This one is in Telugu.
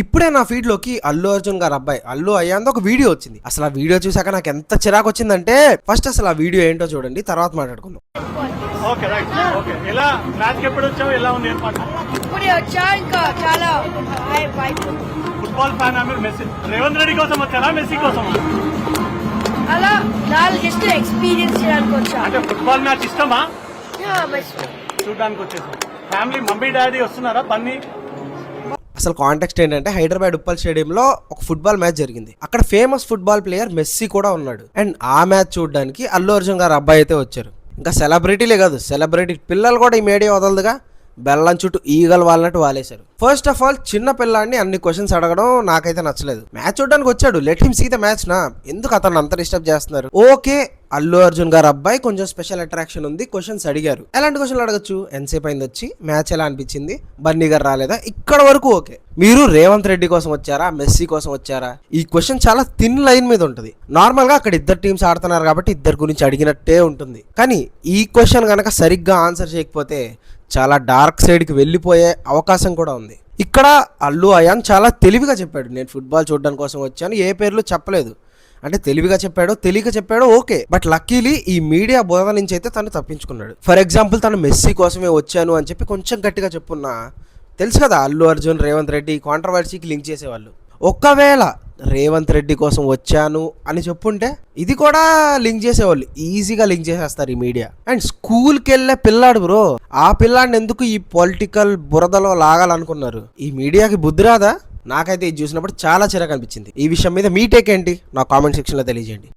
ఇప్పుడే నా ఫీడ్ లోకి అల్లు అర్జున్ గారు అబ్బాయి అల్లు అయ్యాంది ఒక వీడియో వచ్చింది. అసలు ఆ వీడియో చూసాక నాకు ఎంత చిరాకు వచ్చిందంటే ఫస్ట్ అసలు ఆ వీడియో ఏంటో చూడండి, తర్వాత మాట్లాడుకుందాం. Okay right okay. ఎలా మ్యాచ్ కి ఎప్పుడు వచ్చావు, ఎలా ఉంది ఏర్పాటు? ఇప్పుడే వచ్చా, ఇంకా చాలా ఫుట్బాల్ ఫ్యాన్ మీరు మెస్సీ రేవంత్ రెడ్డి కోసం వచ్చారా మెస్సీ కోసం? అలా నాలుగు జస్ట్ ఎక్స్పీరియన్స్ చేయడానికి వచ్చా. అంటే ఫుట్బాల్ మ్యాచ్ ఇష్టమా మెస్సీ చూడడానికి వచ్చేసాం. ఫ్యామిలీ మమ్మీ డాడీ వస్తున్నారా బన్నీ? అసలు కాంటెక్స్ట్ ఏంటంటే హైదరాబాద్ ఉప్పల్ స్టేడియంలో ఒక ఫుట్బాల్ మ్యాచ్ జరిగింది. అక్కడ ఫేమస్ ఫుట్బాల్ ప్లేయర్ మెస్సీ కూడా ఉన్నాడు. అండ్ ఆ మ్యాచ్ చూడడానికి అల్లు అర్జున్ గారు అబ్బాయి అయితే వచ్చారు. ఇంకా సెలబ్రిటీలే కాదు, సెలబ్రిటీ పిల్లలు కూడా ఈ మీడియా వదలదుగా బెల్లం చుట్టూ ఈగలు వాళ్ళనట్టు వాలేశారు. ఫస్ట్ ఆఫ్ ఆల్ చిన్న పిల్లాడిని అన్ని క్వశ్చన్స్ అడగడం నాకైతే నచ్చలేదు. మ్యాచ్ చూడడానికి వచ్చాడు, let him see the match నా, ఎందుకు అతను అంత డిస్టర్బ్ చేస్తున్నారు? ఓకే, అల్లు అర్జున్ గారు అబ్బాయి కొంచెం స్పెషల్ అట్రాక్షన్ ఉంది, క్వశ్చన్స్ అడిగారు. ఎలాంటి క్వశ్చన్లు అడగచ్చు? ఎంతసేపు అయింది వచ్చి, మ్యాచ్ ఎలా అనిపించింది, బన్నీ గారు రాలేదా, ఇక్కడ వరకు ఓకే. మీరు రేవంత్ రెడ్డి కోసం వచ్చారా, మెస్సీ కోసం వచ్చారా? ఈ క్వశ్చన్ చాలా థిన్ లైన్ మీద ఉంటుంది. నార్మల్ గా అక్కడ ఇద్దరు టీమ్స్ ఆడుతున్నారు కాబట్టి ఇద్దరు గురించి అడిగినట్టే ఉంటుంది. కానీ ఈ క్వశ్చన్ కనుక సరిగ్గా ఆన్సర్ చేయకపోతే చాలా డార్క్ సైడ్ కి వెళ్ళిపోయే అవకాశం కూడా ఉంది. ఇక్కడ అల్లు అయాన్ చాలా తెలివిగా చెప్పాడు, నేను ఫుట్బాల్ చూడడానికి కోసం వచ్చాను, ఏ పేర్లు చెప్పలేదు. అంటే తెలివిగా చెప్పాడో తెలియక చెప్పాడో ఓకే, బట్ లక్కీలీ ఈ మీడియా బోధ నుంచి అయితే తను తప్పించుకున్నాడు. ఫర్ ఎగ్జాంపుల్ తను మెస్సీ కోసమే వచ్చాను అని చెప్పి కొంచెం గట్టిగా చెప్పున్నా తెలుసు కదా, అల్లు అర్జున్ రేవంత్ రెడ్డి కాంట్రవర్సీకి లింక్ చేసేవాళ్ళు. ఒకవేళ రేవంత్ రెడ్డి కోసం వచ్చాను అని చెప్పుంటే ఇది కూడా లింక్ చేసేవాళ్ళు, ఈజీగా లింక్ చేసేస్తారు ఈ మీడియా. అండ్ స్కూల్కి వెళ్ళే పిల్లాడు బ్రో, ఆ పిల్లాడిని ఎందుకు ఈ పొలిటికల్ బురదలో లాగాలనుకున్నారు? ఈ మీడియాకి బుద్ధి రాదా? నాకైతే ఇది చూసినప్పుడు చాలా చిరాకు అనిపించింది. ఈ విషయం మీద మీ టేక్ ఏంటి నా కామెంట్ సెక్షన్లో తెలియజేయండి.